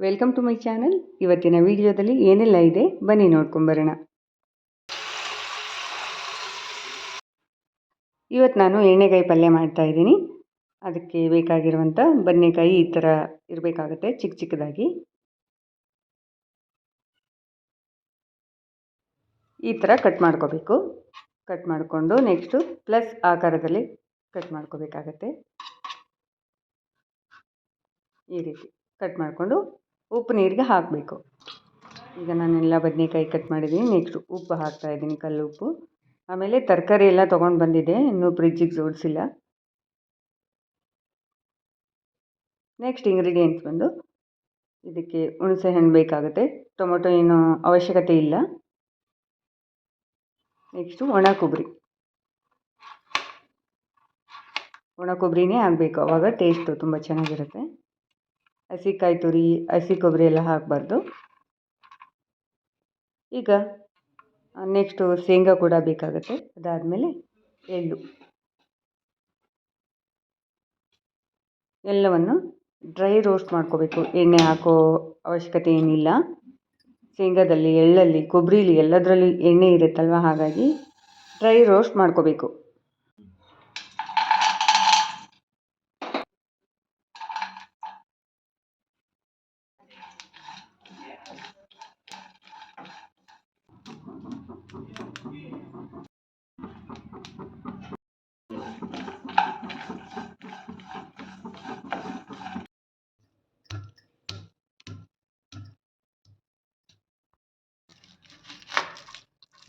Welcome to my channel. ಇವತ್ತಿನ ವಿಡಿಯೋದಲ್ಲಿ ಏನೆಲ್ಲ ಇದೆ ಬನ್ನಿ ನೋಡ್ಕೊಂಬರೋಣ. ಇವತ್ತು ನಾನು ಎಣ್ಣೆಕಾಯಿ ಪಲ್ಯ ಮಾಡ್ತಾ ಇದ್ದೀನಿ. ಅದಕ್ಕೆ ಬೇಕಾಗಿರುವಂಥ ಬದನೆಕಾಯಿ ಈ ಥರ ಇರಬೇಕಾಗುತ್ತೆ, ಚಿಕ್ಕ ಚಿಕ್ಕದಾಗಿ ಈ ಥರ ಕಟ್ ಮಾಡ್ಕೋಬೇಕು. ಕಟ್ ಮಾಡಿಕೊಂಡು ನೆಕ್ಸ್ಟು ಪ್ಲಸ್ ಆಕಾರದಲ್ಲಿ ಕಟ್ ಮಾಡ್ಕೋಬೇಕಾಗತ್ತೆ. ಈ ರೀತಿ ಕಟ್ ಮಾಡಿಕೊಂಡು ಉಪ್ಪು ನೀರಿಗೆ ಹಾಕಬೇಕು. ಈಗ ನಾನೆಲ್ಲ ಬದನೆಕಾಯಿ ಕಟ್ ಮಾಡಿದ್ದೀನಿ. ನೆಕ್ಸ್ಟು ಉಪ್ಪು ಹಾಕ್ತಾಯಿದ್ದೀನಿ, ಕಲ್ಲು ಉಪ್ಪು. ಆಮೇಲೆ ತರಕಾರಿ ಎಲ್ಲ ತೊಗೊಂಡು ಬಂದಿದ್ದೆ, ಇನ್ನೂ ಫ್ರಿಜ್ಜಿಗೆ ಜೋಡಿಸಿಲ್ಲ. ನೆಕ್ಸ್ಟ್ ಇಂಗ್ರೀಡಿಯೆಂಟ್ಸ್ ಬಂದು ಇದಕ್ಕೆ ಹುಣಸೆ ಹಣ್ಣು ಬೇಕಾಗುತ್ತೆ. ಟೊಮೊಟೊ ಏನು ಅವಶ್ಯಕತೆ ಇಲ್ಲ. ನೆಕ್ಸ್ಟು ಒಣ ಕೊಬ್ಬರಿನೇ ಆಗಬೇಕು, ಆವಾಗ ಟೇಸ್ಟು ತುಂಬ ಚೆನ್ನಾಗಿರುತ್ತೆ. ಹಸಿಕಾಯಿ ತುರಿ, ಹಸಿ ಕೊಬ್ಬರಿ ಎಲ್ಲ ಹಾಕಬಾರ್ದು. ಈಗ ನೆಕ್ಸ್ಟು ಶೇಂಗಾ ಕೂಡ ಬೇಕಾಗುತ್ತೆ. ಅದಾದಮೇಲೆ ಎಳ್ಳು, ಎಲ್ಲವನ್ನು ಡ್ರೈ ರೋಸ್ಟ್ ಮಾಡ್ಕೋಬೇಕು. ಎಣ್ಣೆ ಹಾಕೋ ಅವಶ್ಯಕತೆ ಏನಿಲ್ಲ. ಶೇಂಗಾದಲ್ಲಿ, ಎಳ್ಳಲ್ಲಿ, ಕೊಬ್ಬರಿಲಿ ಎಲ್ಲದರಲ್ಲಿ ಎಣ್ಣೆ ಇರುತ್ತಲ್ವ, ಹಾಗಾಗಿ ಡ್ರೈ ರೋಸ್ಟ್ ಮಾಡ್ಕೋಬೇಕು.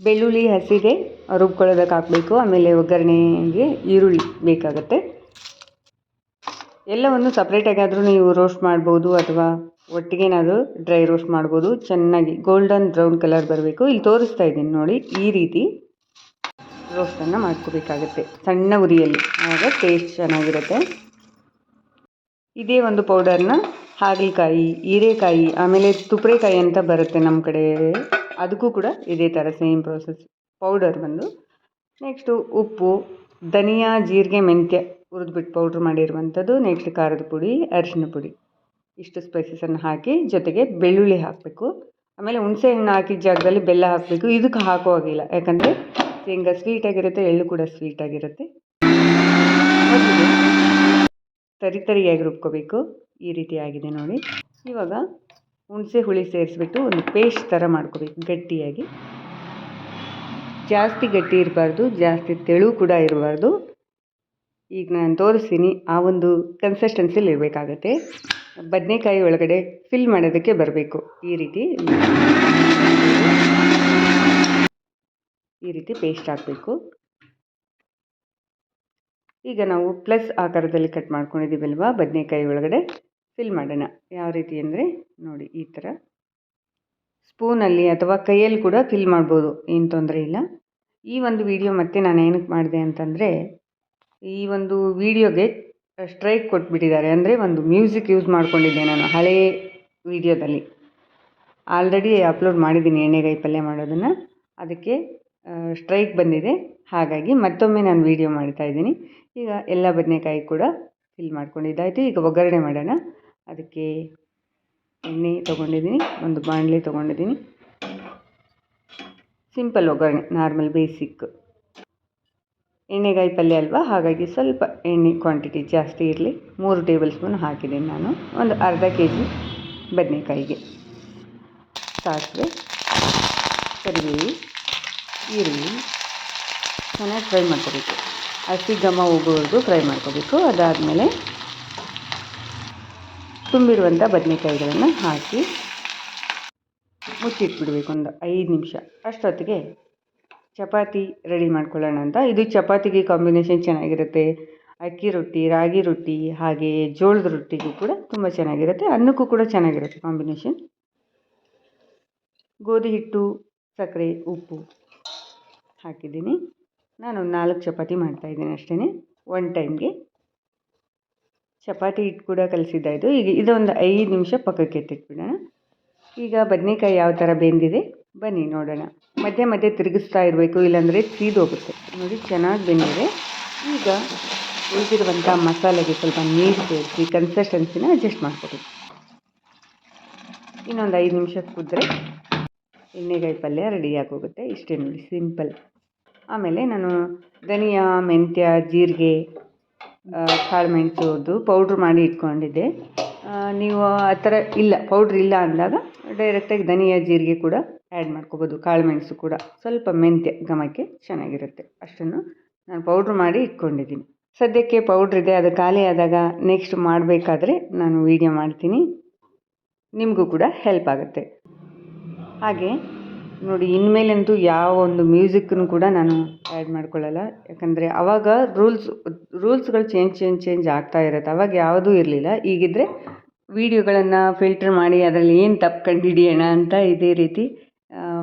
ಬೆಳ್ಳುಳ್ಳಿ ಹಸಿಗೆ ರುಬ್ಕೊಳ್ಳೋದಕ್ಕೆ ಹಾಕಬೇಕು. ಆಮೇಲೆ ಒಗ್ಗರಣೆಗೆ ಈರುಳ್ಳಿ ಬೇಕಾಗುತ್ತೆ. ಎಲ್ಲವನ್ನು ಸಪ್ರೇಟಾಗಾದರೂ ನೀವು ರೋಸ್ಟ್ ಮಾಡ್ಬೋದು, ಅಥವಾ ಒಟ್ಟಿಗೆನಾದರೂ ಡ್ರೈ ರೋಸ್ಟ್ ಮಾಡ್ಬೋದು. ಚೆನ್ನಾಗಿ ಗೋಲ್ಡನ್ ಬ್ರೌನ್ ಕಲರ್ ಬರಬೇಕು. ಇಲ್ಲಿ ತೋರಿಸ್ತಾ ಇದ್ದೀನಿ ನೋಡಿ, ಈ ರೀತಿ ರೋಸ್ಟನ್ನು ಮಾಡ್ಕೋಬೇಕಾಗತ್ತೆ ಸಣ್ಣ ಉರಿಯಲ್ಲಿ, ಆಗ ಟೇಸ್ಟ್ ಚೆನ್ನಾಗಿರುತ್ತೆ. ಇದೇ ಒಂದು ಪೌಡರ್ನ ಹಾಗಲಕಾಯಿ, ಹೀರೆಕಾಯಿ, ಆಮೇಲೆ ತುಪ್ರೆಕಾಯಿ ಅಂತ ಬರುತ್ತೆ ನಮ್ಮ ಕಡೆ, ಅದಕ್ಕೂ ಕೂಡ ಇದೇ ಥರ ಸೇಮ್ ಪ್ರೋಸೆಸ್. ಪೌಡರ್ ಬಂದು ನೆಕ್ಸ್ಟು ಉಪ್ಪು, ಧನಿಯಾ, ಜೀರಿಗೆ, ಮೆಂತ್ಯ ಹುರಿದ್ಬಿಟ್ಟು ಪೌಡ್ರ್ ಮಾಡಿರುವಂಥದ್ದು. ನೆಕ್ಸ್ಟ್ ಖಾರದ ಪುಡಿ, ಅರಿಶಿನ ಪುಡಿ, ಇಷ್ಟು ಸ್ಪೈಸಸನ್ನು ಹಾಕಿ ಜೊತೆಗೆ ಬೆಳ್ಳುಳ್ಳಿ ಹಾಕಬೇಕು. ಆಮೇಲೆ ಹುಣಸೆ ಹಣ್ಣು ಹಾಕಿದ ಜಾಗದಲ್ಲಿ ಬೆಲ್ಲ ಹಾಕಬೇಕು. ಇದಕ್ಕೆ ಹಾಕೋ ಹಾಗಿಲ್ಲ, ಯಾಕಂದರೆ ಶೇಂಗಾ ಸ್ವೀಟಾಗಿರುತ್ತೆ, ಎಳ್ಳು ಕೂಡ ಸ್ವೀಟಾಗಿರುತ್ತೆ. ತರಿಯಾಗಿ ರುಬ್ಕೋಬೇಕು. ಈ ರೀತಿ ಆಗಿದೆ ನೋಡಿ. ಇವಾಗ ಹುಣಸೆ ಹುಳಿ ಸೇರಿಸ್ಬಿಟ್ಟು ಒಂದು ಪೇಸ್ಟ್ ಥರ ಮಾಡ್ಕೋಬೇಕು ಗಟ್ಟಿಯಾಗಿ. ಜಾಸ್ತಿ ಗಟ್ಟಿ ಇರಬಾರ್ದು, ಜಾಸ್ತಿ ತೆಳು ಕೂಡ ಇರಬಾರ್ದು. ಈಗ ನಾನು ತೋರಿಸ್ತೀನಿ, ಆ ಒಂದು ಕನ್ಸಿಸ್ಟೆನ್ಸಿಲಿ ಇರಬೇಕಾಗತ್ತೆ. ಬದನೆಕಾಯಿ ಒಳಗಡೆ ಫಿಲ್ ಮಾಡೋದಕ್ಕೆ ಬರಬೇಕು. ಈ ರೀತಿ ಪೇಸ್ಟ್ ಹಾಕಬೇಕು. ಈಗ ನಾವು ಪ್ಲಸ್ ಆಕಾರದಲ್ಲಿ ಕಟ್ ಮಾಡ್ಕೊಂಡಿದ್ದೀವಲ್ವ, ಬದನೆಕಾಯಿ ಒಳಗಡೆ ಫಿಲ್ ಮಾಡೋಣ. ಯಾವ ರೀತಿ ಅಂದರೆ ನೋಡಿ, ಈ ಥರ ಸ್ಪೂನಲ್ಲಿ ಅಥವಾ ಕೈಯಲ್ಲಿ ಕೂಡ ಫಿಲ್ ಮಾಡ್ಬೋದು, ಏನು ತೊಂದರೆ ಇಲ್ಲ. ಈ ಒಂದು ವಿಡಿಯೋ ಮತ್ತೆ ನಾನು ಏನಕ್ಕೆ ಮಾಡಿದೆ ಅಂತಂದರೆ, ಈ ಒಂದು ವಿಡಿಯೋಗೆ ಸ್ಟ್ರೈಕ್ ಕೊಟ್ಬಿಟ್ಟಿದ್ದಾರೆ. ಅಂದರೆ ಒಂದು ಮ್ಯೂಸಿಕ್ ಯೂಸ್ ಮಾಡ್ಕೊಂಡಿದ್ದೆ ನಾನು ಹಳೇ ವಿಡಿಯೋದಲ್ಲಿ. ಆಲ್ರೆಡಿ ಅಪ್ಲೋಡ್ ಮಾಡಿದ್ದೀನಿ ಎಣ್ಣೆಗಾಯಿ ಪಲ್ಯ ಮಾಡೋದನ್ನು, ಅದಕ್ಕೆ ಸ್ಟ್ರೈಕ್ ಬಂದಿದೆ. ಹಾಗಾಗಿ ಮತ್ತೊಮ್ಮೆ ನಾನು ವಿಡಿಯೋ ಮಾಡ್ತಾಯಿದ್ದೀನಿ. ಈಗ ಎಲ್ಲ ಬದನೆಕಾಯಿ ಕೂಡ ಫಿಲ್ ಮಾಡ್ಕೊಂಡಿದ್ದಾಯಿತು. ಈಗ ಒಗ್ಗರಣೆ ಮಾಡೋಣ. ಅದಕ್ಕೆ ಎಣ್ಣೆ ತೊಗೊಂಡಿದ್ದೀನಿ, ಒಂದು ಬಾಣಲೆ ತೊಗೊಂಡಿದ್ದೀನಿ. ಸಿಂಪಲ್ ಒಗ್ಗರಣೆ, ನಾರ್ಮಲ್ ಬೇಸಿಕ್. ಎಣ್ಣೆಗಾಯಿ ಪಲ್ಯ ಅಲ್ವಾ, ಹಾಗಾಗಿ ಸ್ವಲ್ಪ ಎಣ್ಣೆ ಕ್ವಾಂಟಿಟಿ ಜಾಸ್ತಿ ಇರಲಿ. 3 ಟೇಬಲ್ ಸ್ಪೂನ್ ಹಾಕಿದ್ದೀನಿ ನಾನು, ಒಂದು ಅರ್ಧ kg ಬದನೆಕಾಯಿಗೆ. ಸಾಸಿವೆ, ಕರಿಬೇವು, ಈರುಳ್ಳಿ ಚೆನ್ನಾಗಿ ಫ್ರೈ ಮಾಡ್ಕೋಬೇಕು. ಹಸಿ ಘಮ ಹೋಗೋವರೆಗೂ ಫ್ರೈ ಮಾಡ್ಕೋಬೇಕು. ಅದಾದಮೇಲೆ ತುಂಬಿರುವಂಥ ಬದನೆಕಾಯಿಗಳನ್ನು ಹಾಕಿ ಮುಚ್ಚಿಟ್ಬಿಡಬೇಕು ಒಂದು 5 ನಿಮಿಷ. ಅಷ್ಟೊತ್ತಿಗೆ ಚಪಾತಿ ರೆಡಿ ಮಾಡ್ಕೊಳ್ಳೋಣ ಅಂತ. ಇದು ಚಪಾತಿಗೆ ಕಾಂಬಿನೇಷನ್ ಚೆನ್ನಾಗಿರುತ್ತೆ. ಅಕ್ಕಿ ರೊಟ್ಟಿ, ರಾಗಿ ರೊಟ್ಟಿ, ಹಾಗೆ ಜೋಳದ ರೊಟ್ಟಿಗೂ ಕೂಡ ತುಂಬ ಚೆನ್ನಾಗಿರುತ್ತೆ. ಅನ್ನಕ್ಕೂ ಕೂಡ ಚೆನ್ನಾಗಿರುತ್ತೆ ಕಾಂಬಿನೇಷನ್. ಗೋಧಿ ಹಿಟ್ಟು, ಸಕ್ಕರೆ, ಉಪ್ಪು ಹಾಕಿದ್ದೀನಿ. ನಾನು 4 ಚಪಾತಿ ಮಾಡ್ತಾಯಿದ್ದೀನಿ ಅಷ್ಟೇ ಒನ್ ಟೈಮ್ಗೆ. ಚಪಾತಿ ಹಿಟ್ಟು ಕೂಡ ಕಲಸಿದ್ದಾಯಿತು. ಈಗ ಇದೊಂದು 5 ನಿಮಿಷ ಪಕ್ಕಕ್ಕೆ ಎತ್ತಿಟ್ಬಿಡೋಣ. ಈಗ ಬದನೆಕಾಯಿ ಯಾವ ಥರ ಬೆಂದಿದೆ ಬನ್ನಿ ನೋಡೋಣ. ಮಧ್ಯೆ ಮಧ್ಯೆ ತಿರುಗಿಸ್ತಾ ಇರಬೇಕು, ಇಲ್ಲಾಂದರೆ ಸೀದೋಗುತ್ತೆ. ನೋಡಿ, ಚೆನ್ನಾಗಿ ಬೆಂದಿದೆ. ಈಗ ಉಳಿದಿರುವಂಥ ಮಸಾಲೆಗೆ ಸ್ವಲ್ಪ ನೀರು ಸೇರಿಸಿ ಕನ್ಸಿಸ್ಟೆನ್ಸಿನ ಅಡ್ಜಸ್ಟ್ ಮಾಡ್ಕೋಬೇಕು. ಇನ್ನೊಂದು 5 ನಿಮಿಷ ಕುದ್ರೆ ಎಣ್ಣೆಗಾಯಿ ಪಲ್ಯ ರೆಡಿಯಾಗಿ ಹೋಗುತ್ತೆ. ಇಷ್ಟೇ ನೋಡಿ, ಸಿಂಪಲ್. ಆಮೇಲೆ ನಾನು ಧನಿಯಾ, ಮೆಂತ್ಯ, ಜೀರಿಗೆ, ಕಾಳುಮೆಣಸುದು ಪೌಡ್ರ್ ಮಾಡಿ ಇಟ್ಕೊಂಡಿದ್ದೆ. ನೀವು ಆ ಥರ ಇಲ್ಲ, ಪೌಡ್ರ್ ಇಲ್ಲ ಅಂದಾಗ ಡೈರೆಕ್ಟಾಗಿ ಧನಿಯಾ, ಜೀರಿಗೆ ಕೂಡ ಆ್ಯಡ್ ಮಾಡ್ಕೋಬೋದು. ಕಾಳುಮೆಣಸು ಕೂಡ ಸ್ವಲ್ಪ ಮೆಂತ್ಯ ಘಮಕ್ಕೆ ಚೆನ್ನಾಗಿರುತ್ತೆ. ಅಷ್ಟನ್ನು ನಾನು ಪೌಡ್ರ್ ಮಾಡಿ ಇಟ್ಕೊಂಡಿದ್ದೀನಿ. ಸದ್ಯಕ್ಕೆ ಪೌಡ್ರ್ ಇದೆ, ಅದು ಖಾಲಿ ಆದಾಗ ನೆಕ್ಸ್ಟ್ ಮಾಡಬೇಕಾದ್ರೆ ನಾನು ವೀಡಿಯೋ ಮಾಡ್ತೀನಿ, ನಿಮಗೂ ಕೂಡ ಹೆಲ್ಪ್ ಆಗುತ್ತೆ. ಹಾಗೆ ನೋಡಿ, ಇನ್ಮೇಲಂತೂ ಯಾವ ಒಂದು ಮ್ಯೂಸಿಕ್ಕನ್ನು ಕೂಡ ನಾನು ಆ್ಯಡ್ ಮಾಡ್ಕೊಳ್ಳಲ್ಲ. ಯಾಕಂದರೆ ಆವಾಗ ರೂಲ್ಸ್ಗಳು ಚೇಂಜ್ ಆಗ್ತಾ ಇರುತ್ತೆ. ಆವಾಗ ಯಾವುದೂ ಇರಲಿಲ್ಲ. ಈಗಿದ್ದರೆ ವೀಡಿಯೋಗಳನ್ನು ಫಿಲ್ಟರ್ ಮಾಡಿ ಅದರಲ್ಲಿ ಏನು ತಪ್ಪು ಕಂಡುಹಿಡಿಯೋಣ ಅಂತ ಇದೇ ರೀತಿ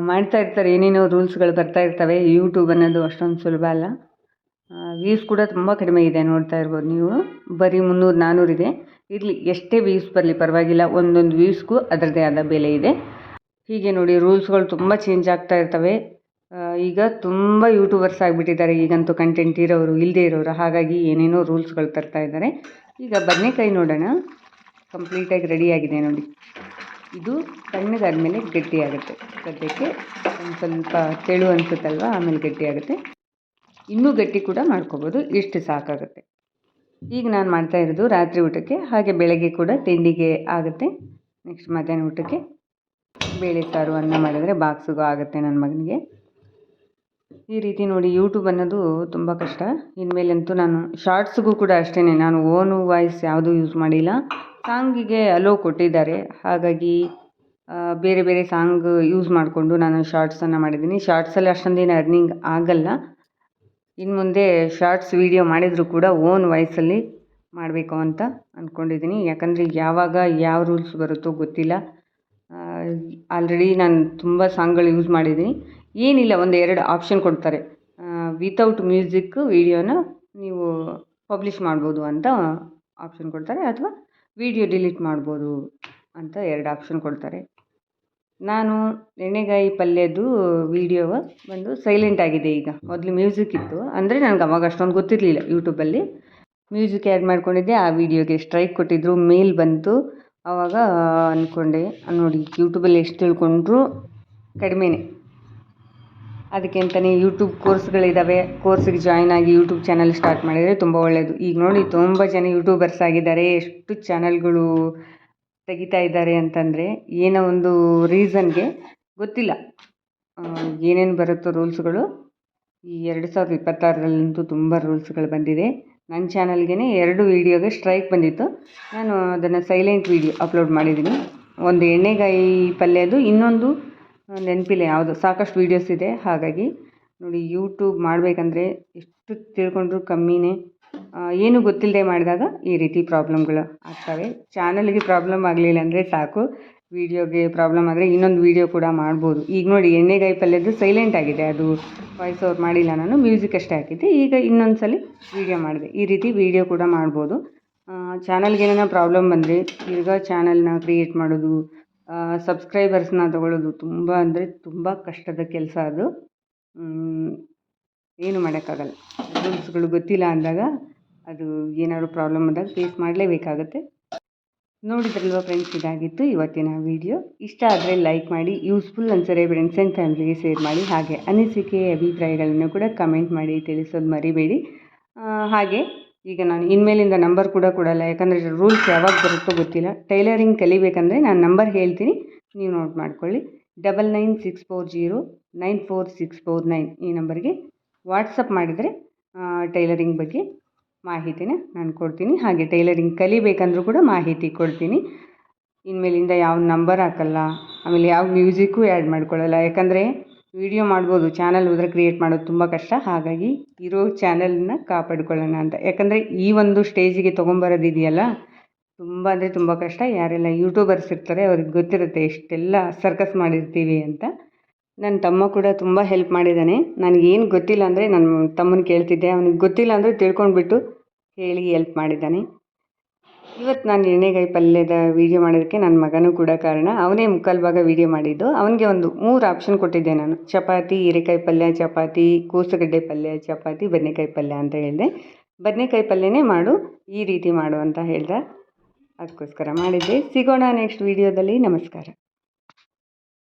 ಮಾಡ್ತಾ ಇರ್ತಾರೆ. ಏನೇನೋ ರೂಲ್ಸ್ಗಳು ಬರ್ತಾ ಇರ್ತವೆ. ಯೂಟ್ಯೂಬ್ ಅನ್ನೋದು ಅಷ್ಟೊಂದು ಸುಲಭ ಅಲ್ಲ. ವ್ಯೂಸ್ ಕೂಡ ತುಂಬ ಕಡಿಮೆ ಇದೆ, ನೋಡ್ತಾ ಇರ್ಬೋದು ನೀವು. ಬರೀ 300-400 ಇದೆ. ಇರಲಿ, ಎಷ್ಟೇ ವ್ಯೂಸ್ ಬರಲಿ ಪರವಾಗಿಲ್ಲ, ಒಂದೊಂದು ವ್ಯೂಸ್ಗೂ ಅದರದ್ದೇ ಆದ ಬೆಲೆ ಇದೆ. ಹೀಗೆ ನೋಡಿ, ರೂಲ್ಸ್ಗಳು ತುಂಬ ಚೇಂಜ್ ಆಗ್ತಾ ಇರ್ತವೆ. ಈಗ ತುಂಬ ಯೂಟ್ಯೂಬರ್ಸ್ ಆಗಿಬಿಟ್ಟಿದ್ದಾರೆ ಈಗಂತೂ, ಕಂಟೆಂಟ್ ಇರೋರು ಇಲ್ಲದೇ ಇರೋರು. ಹಾಗಾಗಿ ಏನೇನೋ ರೂಲ್ಸ್ಗಳು ತರ್ತಾ ಇದ್ದಾರೆ. ಈಗ ಬದನೆಕಾಯಿ ನೋಡೋಣ. ಕಂಪ್ಲೀಟಾಗಿ ರೆಡಿಯಾಗಿದೆ ನೋಡಿ. ಇದು ತಣ್ಣಗಾದ್ಮೇಲೆ ಗಟ್ಟಿಯಾಗುತ್ತೆ. ಸದ್ಯಕ್ಕೆ ಒಂದು ಸ್ವಲ್ಪ ತೆಳು ಅನಿಸುತ್ತಲ್ವ, ಆಮೇಲೆ ಗಟ್ಟಿಯಾಗುತ್ತೆ. ಇನ್ನೂ ಗಟ್ಟಿ ಕೂಡ ಮಾಡ್ಕೋಬೋದು, ಇಷ್ಟು ಸಾಕಾಗುತ್ತೆ. ಈಗ ನಾನು ಮಾಡ್ತಾ ಇರೋದು ರಾತ್ರಿ ಊಟಕ್ಕೆ, ಹಾಗೆ ಬೆಳಗ್ಗೆ ಕೂಡ ತಿಂಡಿಗೆ ಆಗುತ್ತೆ. ನೆಕ್ಸ್ಟ್ ಮಧ್ಯಾಹ್ನ ಊಟಕ್ಕೆ ಬೇಳೆ ಸಾರು ಅನ್ನ ಮಾಡಿದರೆ ಬಾಕ್ಸಿಗೂ ಆಗುತ್ತೆ ನನ್ನ ಮಗನಿಗೆ. ಈ ರೀತಿ ನೋಡಿ, ಯೂಟ್ಯೂಬ್ ಅನ್ನೋದು ತುಂಬ ಕಷ್ಟ. ಇನ್ಮೇಲಂತೂ ನಾನು ಶಾರ್ಟ್ಸ್ಗೂ ಕೂಡ ಅಷ್ಟೇ, ನಾನು ಓನು ವಾಯ್ಸ್ ಯಾವುದೂ ಯೂಸ್ ಮಾಡಿಲ್ಲ. ಸಾಂಗಿಗೆ ಅಲೋ ಕೊಟ್ಟಿದ್ದಾರೆ, ಹಾಗಾಗಿ ಬೇರೆ ಬೇರೆ ಸಾಂಗ್ ಯೂಸ್ ಮಾಡಿಕೊಂಡು ನಾನು ಶಾರ್ಟ್ಸನ್ನು ಮಾಡಿದ್ದೀನಿ. ಶಾರ್ಟ್ಸಲ್ಲಿ ಅಷ್ಟೊಂದೇನು ಅರ್ನಿಂಗ್ ಆಗಲ್ಲ. ಇನ್ನು ಮುಂದೆ ಶಾರ್ಟ್ಸ್ ವೀಡಿಯೋ ಮಾಡಿದರೂ ಕೂಡ ಓನ್ ವಾಯ್ಸಲ್ಲಿ ಮಾಡಬೇಕು ಅಂತ ಅಂದ್ಕೊಂಡಿದ್ದೀನಿ. ಯಾಕಂದರೆ ಯಾವಾಗ ಯಾವ ರೂಲ್ಸ್ ಬರುತ್ತೋ ಗೊತ್ತಿಲ್ಲ. ಆಲ್ರೆಡಿ ನಾನು ತುಂಬ ಸಾಂಗ್ಗಳು ಯೂಸ್ ಮಾಡಿದ್ದೀನಿ. ಏನಿಲ್ಲ, 1-2 ಆಪ್ಷನ್ ಕೊಡ್ತಾರೆ. ವಿತೌಟ್ ಮ್ಯೂಸಿಕ್ ವೀಡಿಯೋನ ನೀವು ಪಬ್ಲಿಷ್ ಮಾಡ್ಬೋದು ಅಂತ ಆಪ್ಷನ್ ಕೊಡ್ತಾರೆ, ಅಥವಾ ವೀಡಿಯೋ ಡಿಲೀಟ್ ಮಾಡ್ಬೋದು ಅಂತ 2 ಆಪ್ಷನ್ ಕೊಡ್ತಾರೆ. ನಾನು ಎಣ್ಣೆಗಾಯಿ ಪಲ್ಯದ್ದು ವೀಡಿಯೋ ಬಂದು ಸೈಲೆಂಟ್ ಆಗಿದೆ ಈಗ. ಮೊದಲು ಮ್ಯೂಸಿಕ್ ಇತ್ತು, ಅಂದರೆ ನನಗೆ ಅವಾಗ ಅಷ್ಟೊಂದು ಗೊತ್ತಿರಲಿಲ್ಲ. ಯೂಟ್ಯೂಬಲ್ಲಿ ಮ್ಯೂಸಿಕ್ ಆ್ಯಡ್ ಮಾಡ್ಕೊಂಡಿದ್ದೆ, ಆ ವಿಡಿಯೋಗೆ ಸ್ಟ್ರೈಕ್ ಕೊಟ್ಟಿದ್ದರು, ಮೇಲ್ ಬಂತು. ಆವಾಗ ಅಂದ್ಕೊಂಡೆ, ನೋಡಿ ಯೂಟ್ಯೂಬಲ್ಲಿ ಎಷ್ಟು ತಿಳ್ಕೊಂಡ್ರೂ ಕಡಿಮೆನೇ. ಅದಕ್ಕೆ ಅಂತಲೇ ಯೂಟ್ಯೂಬ್ ಕೋರ್ಸ್ಗಳಿದ್ದಾವೆ, ಕೋರ್ಸಿಗೆ ಜಾಯ್ನ್ ಆಗಿ ಯೂಟ್ಯೂಬ್ ಚಾನಲ್ ಸ್ಟಾರ್ಟ್ ಮಾಡಿದರೆ ತುಂಬ ಒಳ್ಳೆಯದು. ಈಗ ನೋಡಿ, ತುಂಬ ಜನ ಯೂಟ್ಯೂಬರ್ಸ್ ಆಗಿದ್ದಾರೆ. ಎಷ್ಟು ಚಾನಲ್ಗಳು ತೆಗಿತಾ ಇದ್ದಾರೆ ಅಂತಂದರೆ, ಏನೋ ಒಂದು ರೀಸನ್ಗೆ ಗೊತ್ತಿಲ್ಲ ಏನೇನು ಬರುತ್ತೋ ರೂಲ್ಸ್ಗಳು. ಈ 2026ರಲ್ಲಂತೂ ತುಂಬ ರೂಲ್ಸ್ಗಳು ಬಂದಿದೆ. ನನ್ನ ಚಾನಲ್ಗೆ 2 ವೀಡಿಯೋಗೆ ಸ್ಟ್ರೈಕ್ ಬಂದಿತ್ತು. ನಾನು ಅದನ್ನು ಸೈಲೆಂಟ್ ವೀಡಿಯೋ ಅಪ್ಲೋಡ್ ಮಾಡಿದ್ದೀನಿ. ಒಂದು ಎಣ್ಣೆಗಾಯಿ ಪಲ್ಯದು, ಇನ್ನೊಂದು ನೆನಪಿಲ್ಲ ಯಾವುದು. ಸಾಕಷ್ಟು ವೀಡಿಯೋಸ್ ಇದೆ. ಹಾಗಾಗಿ ನೋಡಿ, ಯೂಟ್ಯೂಬ್ ಮಾಡಬೇಕಂದ್ರೆ ಎಷ್ಟು ತಿಳ್ಕೊಂಡ್ರೂ ಕಮ್ಮಿನೇ. ಏನೂ ಗೊತ್ತಿಲ್ಲದೆ ಮಾಡಿದಾಗ ಈ ರೀತಿ ಪ್ರಾಬ್ಲಮ್ಗಳು ಆಗ್ತವೆ. ಚಾನಲ್ಗೆ ಪ್ರಾಬ್ಲಮ್ ಆಗಲಿಲ್ಲ ಅಂದರೆ ಸಾಕು, ವೀಡಿಯೋಗೆ ಪ್ರಾಬ್ಲಮ್ ಆದರೆ ಇನ್ನೊಂದು ವೀಡಿಯೋ ಕೂಡ ಮಾಡ್ಬೋದು. ಈಗ ನೋಡಿ, ಎಣ್ಣೆಗಾಯಿ ಪಲ್ಯದ್ದು ಸೈಲೆಂಟ್ ಆಗಿದೆ, ಅದು ವಾಯ್ಸ್ ಓವರ್ ಮಾಡಿಲ್ಲ, ನಾನು ಮ್ಯೂಸಿಕ್ ಅಷ್ಟೇ ಹಾಕಿದ್ದೆ. ಈಗ ಇನ್ನೊಂದು ಸಲ ವೀಡಿಯೋ ಮಾಡಿದೆ. ಈ ರೀತಿ ವೀಡಿಯೋ ಕೂಡ ಮಾಡ್ಬೋದು. ಚಾನಲ್ಗೆ ಏನಾರ ಪ್ರಾಬ್ಲಮ್ ಬಂದರೆ ಈಗ ಚಾನಲ್ನ ಕ್ರಿಯೇಟ್ ಮಾಡೋದು, ಸಬ್ಸ್ಕ್ರೈಬರ್ಸ್ನ ತೊಗೊಳ್ಳೋದು ತುಂಬ ಅಂದರೆ ತುಂಬ ಕಷ್ಟದ ಕೆಲಸ. ಅದು ಏನು ಮಾಡೋಕ್ಕಾಗಲ್ಲ. ರೂಲ್ಸ್ಗಳು ಗೊತ್ತಿಲ್ಲ ಅಂದಾಗ ಅದು ಏನಾದರೂ ಪ್ರಾಬ್ಲಮ್ ಆದಾಗ ಫೇಸ್ ಮಾಡಲೇಬೇಕಾಗತ್ತೆ. ನೋಡಿದ್ರಲ್ವ ಫ್ರೆಂಡ್ಸ್, ಇದಾಗಿತ್ತು ಇವತ್ತಿನ ವಿಡಿಯೋ. ಇಷ್ಟ ಆದರೆ ಲೈಕ್ ಮಾಡಿ, ಯೂಸ್ಫುಲ್ ಅನ್ಸರೆ ಫ್ರೆಂಡ್ಸ್ ಆ್ಯಂಡ್ ಫ್ಯಾಮಿಲಿಗೆ ಶೇರ್ ಮಾಡಿ. ಹಾಗೆ ಅನಿಸಿಕೆ ಅಭಿಪ್ರಾಯಗಳನ್ನು ಕೂಡ ಕಮೆಂಟ್ ಮಾಡಿ ತಿಳಿಸೋದು ಮರಿಬೇಡಿ. ಹಾಗೆ ಈಗ ನಾನು ಇನ್ಮೇಲಿಂದ ನಂಬರ್ ಕೂಡ ಕೊಡಲ್ಲ, ಯಾಕಂದರೆ ರೂಲ್ಸ್ ಯಾವಾಗ ಬರುತ್ತೋ ಗೊತ್ತಿಲ್ಲ. ಟೈಲರಿಂಗ್ ಕಲಿಬೇಕಂದ್ರೆ ನಾನು ನಂಬರ್ ಹೇಳ್ತೀನಿ, ನೀವು ನೋಟ್ ಮಾಡ್ಕೊಳ್ಳಿ. 9964094649 ಈ ನಂಬರ್ಗೆ ವಾಟ್ಸಪ್ ಮಾಡಿದರೆ ಟೈಲರಿಂಗ್ ಬಗ್ಗೆ ಮಾಹಿತಿನ ನಾನು ಕೊಡ್ತೀನಿ. ಹಾಗೆ ಟೈಲರಿಂಗ್ ಕಲಿಬೇಕಂದ್ರೂ ಕೂಡ ಮಾಹಿತಿ ಕೊಡ್ತೀನಿ. ಇನ್ಮೇಲಿಂದ ಯಾವ ನಂಬರ್ ಹಾಕಲ್ಲ, ಆಮೇಲೆ ಯಾವ ಮ್ಯೂಸಿಕ್ಕು ಆ್ಯಡ್ ಮಾಡ್ಕೊಳ್ಳಲ್ಲ. ಯಾಕಂದರೆ ವೀಡಿಯೋ ಮಾಡ್ಬೋದು, ಚಾನಲ್ ಹೋದರೆ ಕ್ರಿಯೇಟ್ ಮಾಡೋದು ತುಂಬ ಕಷ್ಟ. ಹಾಗಾಗಿ ಇರೋ ಚಾನಲ್ನ ಕಾಪಾಡ್ಕೊಳ್ಳೋಣ ಅಂತ. ಯಾಕಂದರೆ ಈ ಒಂದು ಸ್ಟೇಜಿಗೆ ತೊಗೊಂಬರೋದಿದೆಯಲ್ಲ, ತುಂಬ ಅಂದರೆ ತುಂಬ ಕಷ್ಟ. ಯಾರೆಲ್ಲ ಯೂಟ್ಯೂಬರ್ಸ್ ಇರ್ತಾರೆ ಅವ್ರಿಗೆ ಗೊತ್ತಿರುತ್ತೆ ಎಷ್ಟೆಲ್ಲ ಸರ್ಕಸ್ ಮಾಡಿರ್ತೀವಿ ಅಂತ. ನನ್ನ ತಮ್ಮ ಕೂಡ ತುಂಬ ಹೆಲ್ಪ್ ಮಾಡಿದ್ದಾನೆ. ನನಗೇನು ಗೊತ್ತಿಲ್ಲ ಅಂದರೆ ನನ್ನ ತಮ್ಮನ ಕೇಳ್ತಿದ್ದೆ, ಅವನಿಗೆ ಗೊತ್ತಿಲ್ಲ ಅಂದರೆ ತಿಳ್ಕೊಂಡ್ಬಿಟ್ಟು ಹೇಳಿ ಹೆಲ್ಪ್ ಮಾಡಿದ್ದಾನೆ. ಇವತ್ತು ನಾನು ಎಣ್ಣೆಗಾಯಿ ಪಲ್ಯದ ವೀಡಿಯೋ ಮಾಡೋದಕ್ಕೆ ನನ್ನ ಮಗನೂ ಕೂಡ ಕಾರಣ. ಅವನೇ ಮುಕ್ಕಾಲು ಭಾಗ ವೀಡಿಯೋ ಮಾಡಿದ್ದು. ಅವನಿಗೆ ಒಂದು 3 ಆಪ್ಷನ್ ಕೊಟ್ಟಿದ್ದೆ ನಾನು: ಚಪಾತಿ, ಹೀರೆಕಾಯಿ ಪಲ್ಯ, ಚಪಾತಿ, ಕೋಸುಗಡ್ಡೆ ಪಲ್ಯ, ಚಪಾತಿ, ಬದನೆಕಾಯಿ ಪಲ್ಯ ಅಂತ ಹೇಳಿದೆ. ಬದನೆಕಾಯಿ ಪಲ್ಯನೇ ಮಾಡು, ಈ ರೀತಿ ಮಾಡು ಅಂತ ಹೇಳ್ದೆ. ಅದಕ್ಕೋಸ್ಕರ ಮಾಡಿದ್ದೆ. ಸಿಗೋಣ ನೆಕ್ಸ್ಟ್ ವೀಡಿಯೋದಲ್ಲಿ. ನಮಸ್ಕಾರ.